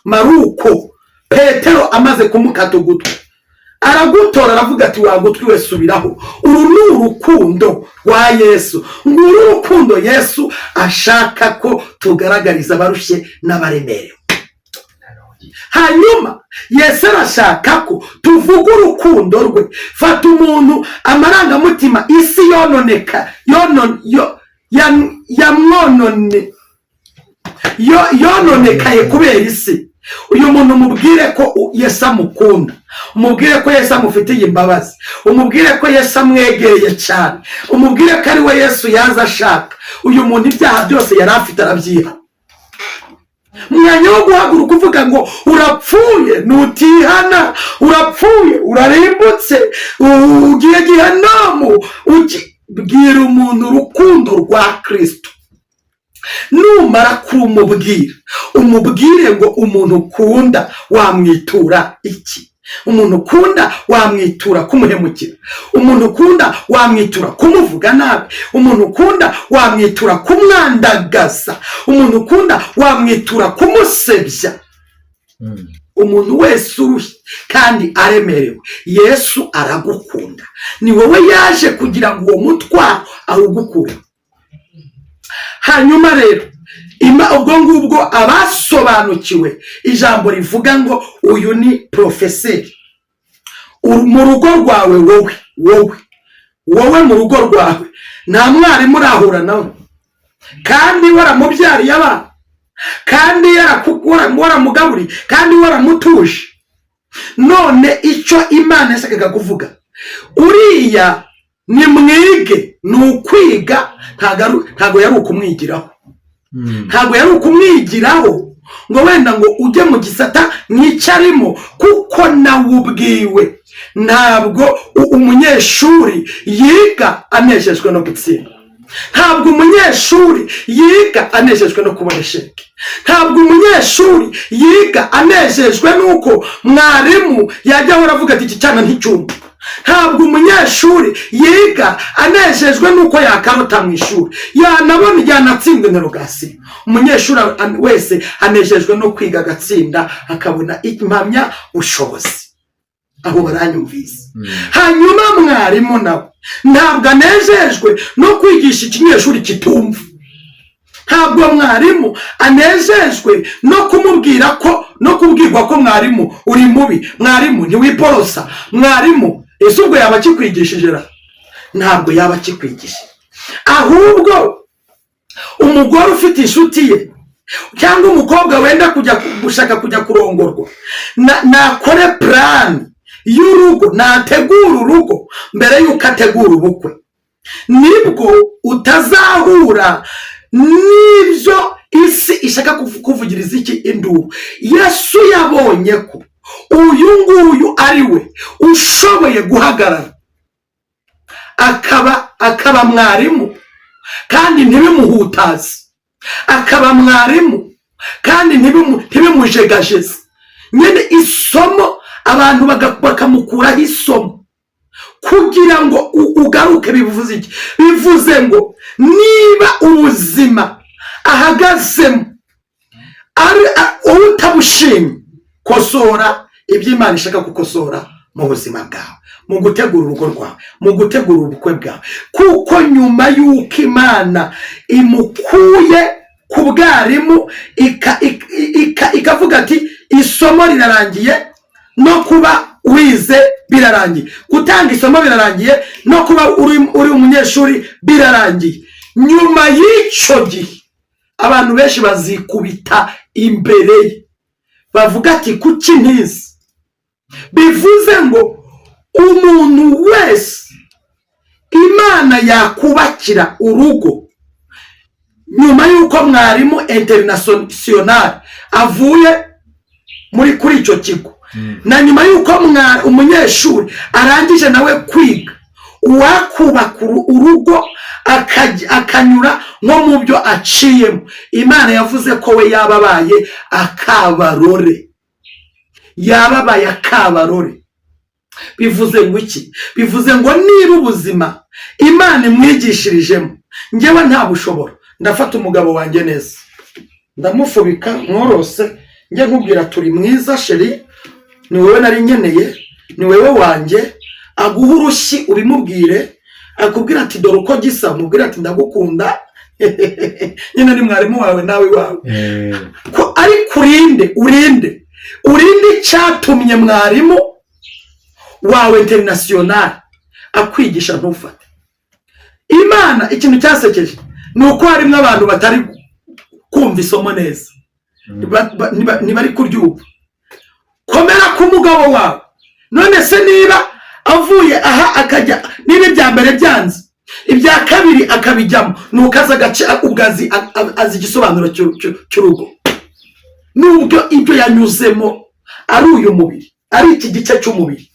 Maruko. Petero amaze kumukata ugutwi, aragutora aravuga ati wa gutwi we subiraho. Uru ni urukundo rwa Yesu. Nguru urukundo Yesu ashaka ko tugaragariza abarushye n'abaremerewe. Hanyuma Yesu arashaka ko tuvuga urukundo rwe. Fata umuntu amarangamutima isi yononeka yononekaye kubera isi. Uyu muntu umubwire ko Yesu amukunda, umubwire ko Yesu amufitiye imbabazi, umubwire ko Yesu amwegereye cyane, umubwire ko ari we Yesu yaza ashaka. Uyu muntu ibyaha byose yari afite arabyiha. Mwanya wo guhaguruka uvuga ngo urapfuye nutihana, urapfuye urarimbutse, ugiye gihanamu, bwira umuntu urukundo rwa Kristo. Numara kumubwira, umubwire ngo umuntu ukunda wamwitura iki? Umuntu ukunda wamwitura kumuhemukira, umuntu ukunda wamwitura kumuvuga nabi, umuntu ukunda wamwitura kumwandagaza, umuntu ukunda wamwitura kumusebya. Umuntu wese urushye kandi aremerewe, Yesu aragukunda. Ni wowe yaje kugira ngo uwo mutwaro awugukure. Hanyuma rero ubwo ngubwo abasobanukiwe ijambo rivuga ngo uyu ni profeseri mu rugo rwawe, wowe mu rugo rwawe nta mwarimu urahura nawe, kandi waramubyariye abana, kandi waramugaburiye, kandi waramutuje. None icyo Imana yashakaga kuvuga, uriya ni mwige, ni ukwiga, ntago yari ukumwigiraho. Ntago yari ukumwigiraho ngo wenda ngo ujye mu gisata n'icyarimo, kuko nawe ubwiwe ntabwo umunyeshuri yiga anejejwe no gutsinda. Ntabwo umunyeshuri yiga anejejwe no kubona sheke. Ntabwo umunyeshuri yiga anejejwe nuko mwarimu yajya ahora avuga ati iki cyana nticyumva. Ntabwo umunyeshuri yiga anejejwe nuko yakarota mu ishuri, yanabona yanatsinda interogasiyo. Umunyeshuri wese anejejwe no kwiga agatsinda, akabona impamya bushobozi. Aho baranyumvise. Hanyuma mwarimu nawe ntabwo anejejwe no kwigisha ikinyeshuri kitumva. Ntabwo mwarimu anejejwe no kumubwira ko, no kubwirwa ko mwarimu uri mubi, mwarimu ntiwiporosa, mwarimu ese ubwo yaba kikwigishije ra? Ntabwo yaba kikwigishije. Ahubwo umugore ufite inshuti ye cyangwa umukobwa wenda gushaka kujya kurongorwa, nakore plan y'urugo, nategura urugo mbere y'uko ategura ubukwe. Nibwo utazahura n'ibyo isi ishaka kuvugiriza iki induru. Yesu yabonye ko uyu nguyu ari we ushoboye guhagarara akaba mwarimu kandi ntibimuhutaze, akaba mwarimu kandi ntibimujegajeze. Nyine isomo abantu bakamukuraho isomo kugira ngo ugaruke. Bivuze iki? Bivuze ngo niba ubuzima ahagazemo ari utabushimye, kosora ibyo Imana ishaka gukosora mu buzima bwawe, mu gutegura urugo rwawe, mu gutegura ubukwe bwawe. Kuko nyuma y'uko Imana imukuye ku bwarimu ikavuga ati isomo rirarangiye, no kuba wize birarangiye, gutanga isomo birarangiye, no kuba uri umunyeshuri birarangiye. Nyuma y'icyo gihe abantu benshi bazikubita imbere ye bavuga ati kuki ntizi. Bivuze ngo umuntu wese Imana yakubakira urugo nyuma y'uko mwarimu international avuye kuri icyo kigo, na nyuma y'uko umunyeshuri arangije nawe kwiga, uwakubaka urugo akanyura nko mu byo aciyemo, Imana yavuze ko we yababaye akabarore. Yababaye akabarore bivuze ngo iki? Bivuze ngo niba ubuzima Imana imwigishirijemo, njyewe nta bushobora, ndafata umugabo wanjye neza, ndamufubika mworose, njye nkubwira turi mwiza sheri, ni wowe nari nkeneye, ni wowe wanjye, aguha urushyi ubimubwire, akubwira ati dore uko gisa, umubwira ati ndagukunda, nyine ni mwarimu wawe nawe wawe. Ko ariko urinde icyatumye mwarimu wawe international akwigisha ntufate. Imana ikintu cyasekeje ni uko harimo abantu batari kumva isomo neza, ntibari kuryumva. Komera ku mugabo wawe. None se niba avuye aha akajya, niba ibya mbere byanze, ibya kabiri akabijyamo, nuko aza agace ubwazi azi igisobanuro cy'urugo. Nubwo ibyo yanyuzemo ari uyu mubiri, ari iki gice cy'umubiri,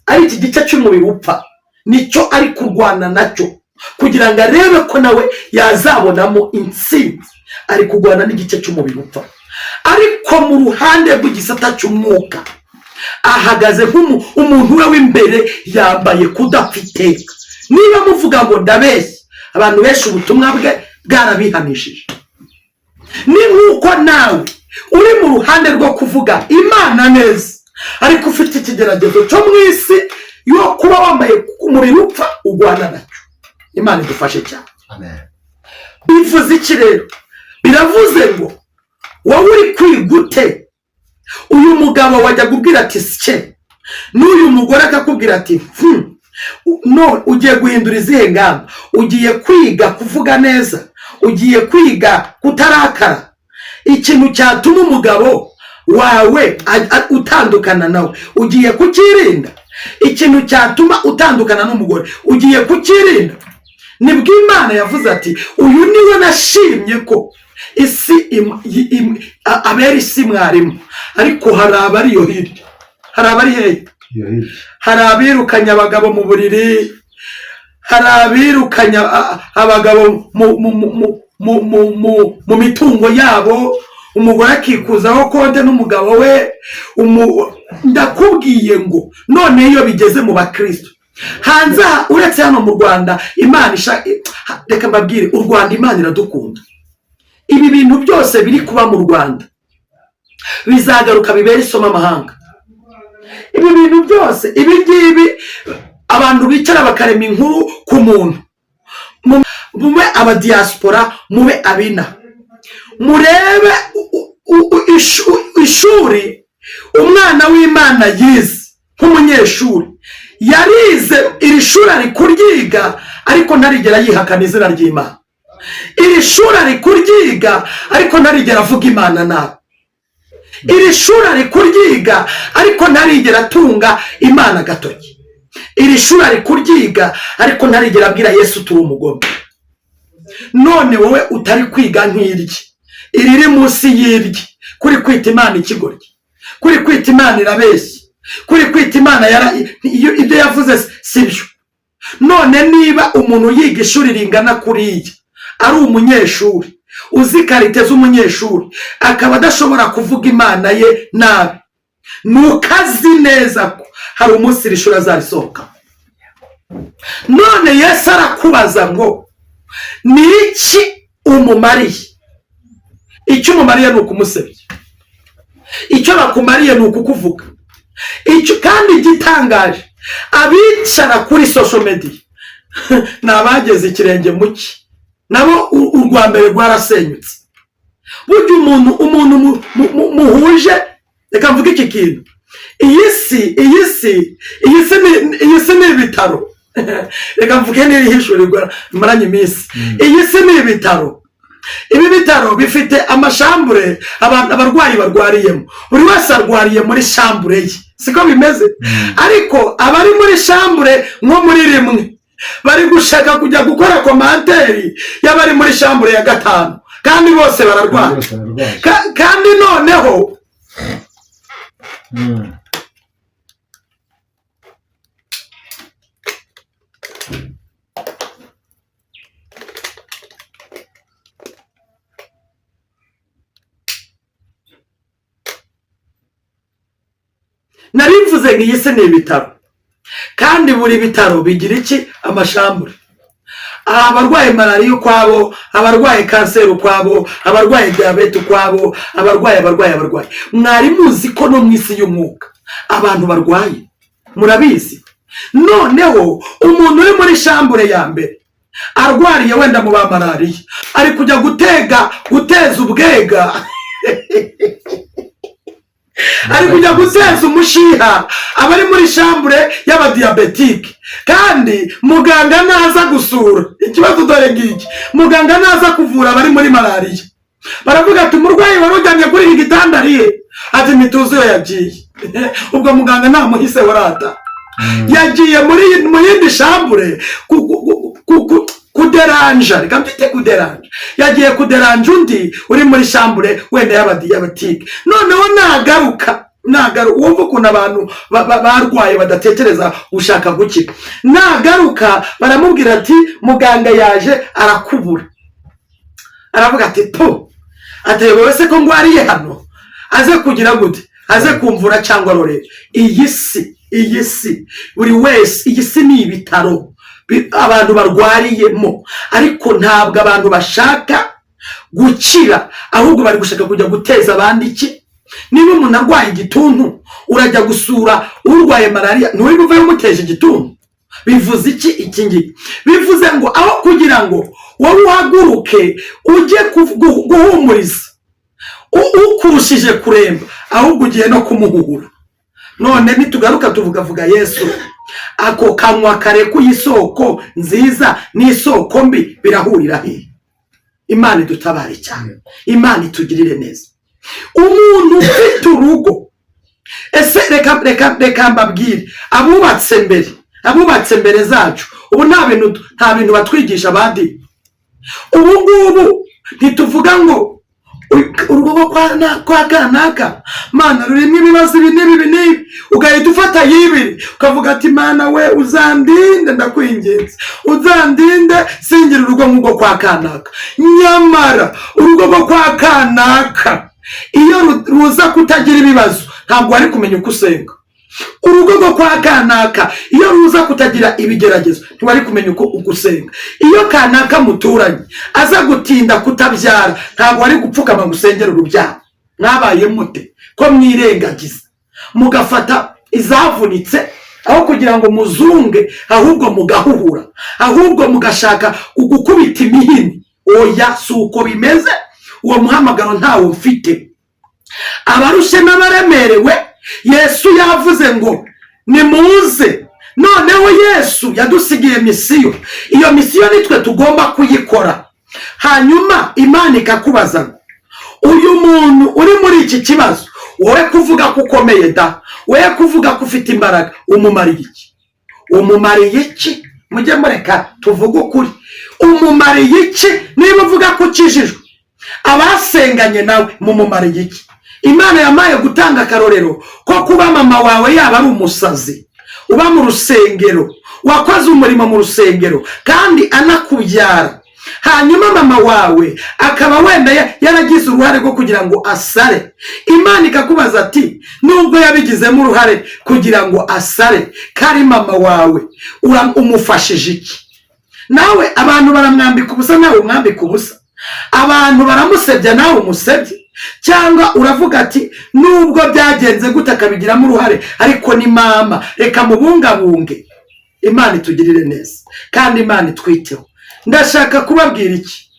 ari iki gice cy'umubiri upfa, nicyo ari kurwana nacyo kugira ngo arebe ko nawe yazabonamo intsinzi. Ari kurwana n'igice cy'umubiri upfa, ariko mu ruhande rw'igisata cy'umwuka ahagaze nk'umuntu we w'imbere, yambaye kudapfa iteka. Niba muvuga ngo ndabeshya, abantu benshi ubutumwa bwe bwarabihanishije. Ni nk'uko nawe uri mu ruhande rwo kuvuga Imana neza, ariko ufite ikigeragezo cyo mu isi yo kuba wambaye umubiri upfa, ugwana nacyo. Imana idufashe cyane. Amen. Bivuze iki rero? Biravuze ngo wowe uri kwigute, uyu mugabo wajya kubwira ati sike, n'uyu mugore akakubwira ati no, ugiye guhindura izihe ngamba? Ugiye kwiga kuvuga neza, ugiye kwiga kutarakara. Ikintu cyatuma umugabo wawe utandukana nawe, ugiye kukirinda. Ikintu cyatuma utandukana n'umugore, ugiye kukirinda. Nibwo Imana yavuze ati uyu niwe nashimye ko isi abera isi mwarimu. Ariko hari abari yo hirya, hari abari hehe? Hari abirukanya abagabo mu buriri, hari abirukanya abagabo mu mitungo yabo, umugore akikuzaho konte n'umugabo we. Ndakubwiye ngo none iyo bigeze mu bakristo hanze, uretse hano mu Rwanda, Imana reka mbabwire, u Rwanda Imana iradukunda. Ibi bintu byose biri kuba mu Rwanda bizagaruka bibera isomo amahanga. Ibi bintu byose, ibi ngibi abantu bicara bakarema inkuru ku muntu, mube abadiaspora, mube abina, murebe ishuri umwana w'Imana yize nk'umunyeshuri. Yarize iri shuri ari kuryiga, ariko ntarigera yihakana izina ry'Imana. Iri shuri ari kuryiga, ariko ntarigera avuga Imana nabi. Iri shuri ari kuryiga, ariko ntarigera atunga Imana agatoki. Iri shuri ari kuryiga, ariko ntarigera abwira Yesu turi umugome. None wowe utari kwiga nk'iryi, iriri munsi y'iryi, kuri kwita Imana ikigoryi, kuri kwita Imana irabeshya, kuri kwita Imana ibyo yavuze sibyo. None niba umuntu yiga ishuri ringana kuriya, ari umunyeshuri uzi karite z'umunyeshuri, akaba adashobora kuvuga Imana ye nabi, nukazi neza ko hari umunsi iri shuri azarisohoka. None Yesu arakubaza ngo ni iki umumariye? Icyo umumariye ni ukumusebya, icyo bakumariye ni ukukuvuga. Icyo kandi gitangaje, abicara kuri social media ni abageze ikirenge muke, nabo urwa mbere rwarasenyutse. Burya umuntu muhuje, reka mvuge iki kintu, iyi si ni ibitaro. Reka mvuge n'irihishurirwa maranye iminsi. Iyi si ni ibitaro. Ibi bitaro bifite amashambure abarwayi barwariyemo, buri wese arwariye muri shambure ye, siko bimeze. Ariko abari muri shambure nko muri rimwe bari gushaka kujya gukora komanteri y'abari muri shambure ya gatanu, kandi bose bararwaye. Kandi noneho nari mvuze ngo iyi si ni ibitaro, kandi buri bitaro bigira iki? Amashambure. Abarwaye malariya ukwabo, abarwaye kanseri ukwabo, abarwaye diyabete ukwabo, abarwaye. Mwari muzi ko no mu isi y'umwuka abantu barwaye? Murabizi? Noneho umuntu uri muri shambure ya mbere arwariye wenda mu ba malariya, ari kujya guteza ubwega ari kujya guteza umushiha abari muri shambure y'abadiyabetike, kandi muganga naza gusura ikibazo dore ngiki, muganga naza kuvura abari muri malariya, baravuga ati umurwayi wari ujyanye kuri iki gitanda arihe? Ati mituzuye yagiye. Ubwo muganga namuhise warata, yagiye mu yindi shambure kuderanja, reka mfite kuderanja, yagiye kuderanja undi uri muri shambure wenda y'abadiyabetike. Noneho nagaruka wumva ukuntu abantu barwaye badatekereza gushaka gukira. Nagaruka baramubwira ati muganga yaje arakubura, aravuga ati po, ati wowe se ko ngwariye hano, aze kugira gute? Aze kumvura cyangwa rorere. Iyi si buri wese, iyi si ni ibitaro abantu barwariyemo, ariko ntabwo abantu bashaka gukira, ahubwo bari gushaka kujya guteza abandi iki. Niba umuntu arwaye igituntu urajya gusura urwaye malariya, ntuwe uvuye umuteje igituntu. Bivuze iki? Iki ngiki bivuze ngo aho kugira ngo wowe uhaguruke ujye guhumuriza ukurushije kuremba, ahubwo ugiye no kumuhuhura. None nitugaruka tuvuga Yesu, ako kanwa karekuye isoko nziza n'isoko mbi birahurira he? Imana idutabare cyane, Imana itugirire neza. Umuntu ufite urugo, ese reka mbabwire, abubatse mbere zacu ubu nta bintu batwigisha abandi. Ubu ngubu ntituvuga ngo urugo kwa kanaka mana rurimo ibibazo ibi n'ibi, ugahita ufata yibiri ukavuga ati mana we uzandinde, ndakwinginze uzandinde, singira urugo nk'ugo kwa kanaka. Nyamara urugo rwo kwa kanaka iyo ruza kutagira ibibazo ntabwo wari kumenya uko usenga. Urugo rwo kwa kanaka iyo ruza kutagira ibigeragezo ntiwari kumenya uko ugusenga. Iyo kanaka muturanye aza gutinda kutabyara ntabwo wari gupfukama gusengera urubyaro. Mwabaye mute ko mwirengagiza mugafata izavunitse aho kugira ngo muzunge, ahubwo mugahuhura, ahubwo mugashaka gukubita imihini? Oya, si uko bimeze. Uwo muhamagaro ntawo mfite. Abarushe n'abaremerewe Yesu yavuze ngo nimuze. Noneho Yesu yadusigiye misiyo, iyo misiyo nitwe tugomba kuyikora. Hanyuma Imana ikakubaza ngo uyu muntu uri muri iki kibazo, wowe kuvuga ko ukomeye da, wowe kuvuga ko ufite imbaraga, umumariye iki? Mujye mureka tuvuge ukuri. Umumariye iki? Niba uvuga ko ukijijwe, abasenganye nawe mumumariye iki? Imana yamaye gutanga akarorero ko kuba mama wawe yaba ari umusazi, uba mu rusengero, wakoze umurimo mu rusengero kandi anakubyara, hanyuma mama wawe akaba wenda yaragize uruhare rwo kugira ngo asare. Imana ikakubaza ati nubwo yabigizemo uruhare kugira ngo asare, kari mama wawe umufashije iki? Nawe abantu baramwambika ubusa, nawe umwambika ubusa. Abantu baramusebya, nawe umusebye. Cyangwa uravuga ati nubwo byagenze gute akabigiramo uruhare, ariko ni mama, reka mubungabunge. Imana itugirire neza kandi Imana itwiteho. Ndashaka kubabwira iki?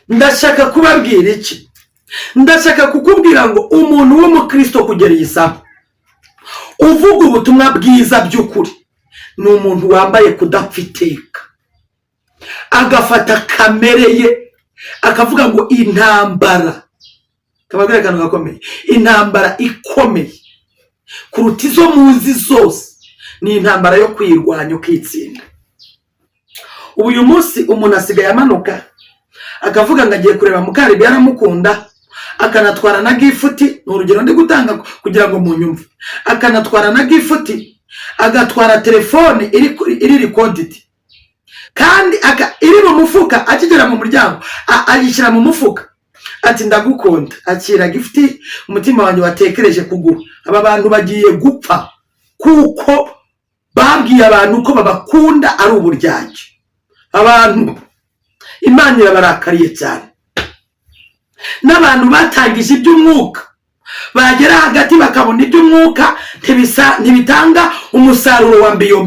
Ndashaka kubabwira iki? Ndashaka kukubwira ngo umuntu w'umukristo kugera iyi saha uvuga ubutumwa bwiza by'ukuri ni umuntu wambaye kudapfa iteka, agafata kamere ye akavuga ngo intambara, kabagara akantu gakomeye, intambara ikomeye kuruta izo muzi zose ni intambara yo kwirwanya ukitsinda. Uyu munsi umuntu asigaye amanuka akavuga ngo agiye kureba Mukaribi yaramukunda, akanatwara na gifuti, ni urugero ndi gutanga kugira ngo munyumve, akanatwara na gifuti, agatwara telefone iri recorded, kandi iri mu mufuka, akigera mu muryango ayishyira mu mufuka, ati ndagukunda, akira gifuti, umutima wanjye watekereje kuguha. Aba bantu bagiye gupfa kuko babwiye abantu ko babakunda ari uburyarya. Abantu Imana irabarakariye cyane. N'abantu batangije iby'umwuka bagera hagati bakabona iby'umwuka ntibitanga umusaruro wa mbiyo,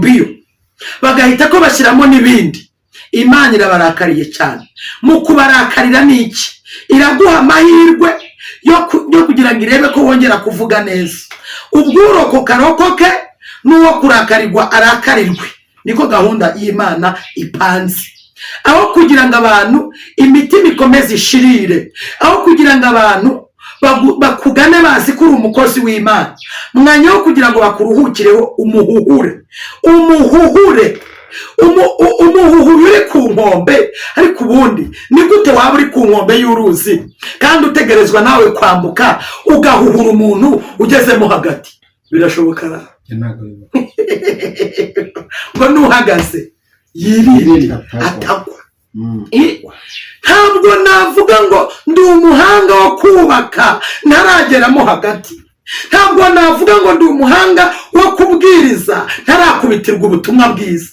bagahita ko bashyiramo n'ibindi. Imana irabarakariye cyane. Mu kubarakarira n'iki? Iraguha amahirwe yo kugira ngo irebe ko wongera kuvuga neza. Ubwurokoka rokoke, n'uwo kurakarirwa arakarirwe. Niko gahunda y'Imana ipanze. Aho kugira ngo abantu imitima ikomeze ishirire, aho kugira ngo abantu bakugane bazi kuri umukozi w'Imana, mwanya wo kugira ngo bakuruhukireho umuhuhure uri ku nkombe. Ariko ubundi ni gute waba uri ku nkombe y'uruzi kandi utegerezwa nawe kwambuka ugahuhura umuntu ugezemo hagati? Birashoboka ngo nuhagaze yirinde atagwa. Ntabwo navuga ngo ndi umuhanga wo kubaka ntarageramo hagati. Ntabwo navuga ngo ndi umuhanga wo kubwiriza ntarakubitirwa ubutumwa bwiza.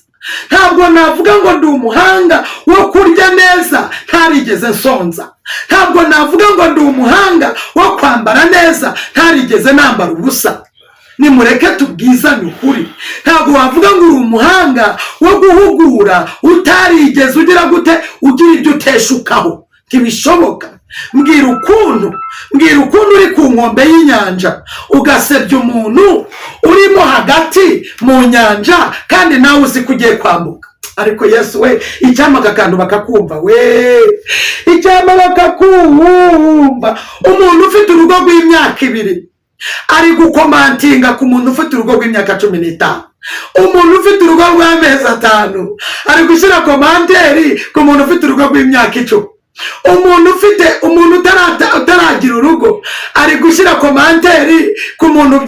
Ntabwo navuga ngo ndi umuhanga wo kurya neza ntarigeze nsonza. Ntabwo navuga ngo ndi umuhanga wo kwambara neza ntarigeze nambara ubusa. Nimureke tubwizanye ukuri. Ntabwo wavuga ngo uri umuhanga wo guhugura utarigeze ugira gute, ugira ibyo uteshukaho. Ntibishoboka. Mbwira ukuntu uri ku nkombe y'inyanja ugasebya umuntu urimo hagati mu nyanja kandi nawe uzi ko ugiye kwambuka. Ariko Yesu we, icyamaga kandi bakakumva we, icyama bakakumva. Umuntu ufite urugo rw'imyaka 2 ari gukomantinga ku muntu ufite urugo rw'imyaka 15. Umuntu ufite urugo rw'amezi 5 ari gushyira komanteri ku muntu ufite urugo rw'imyaka 10. Umuntu utaragira urugo ari gushyira komanteri ku muntu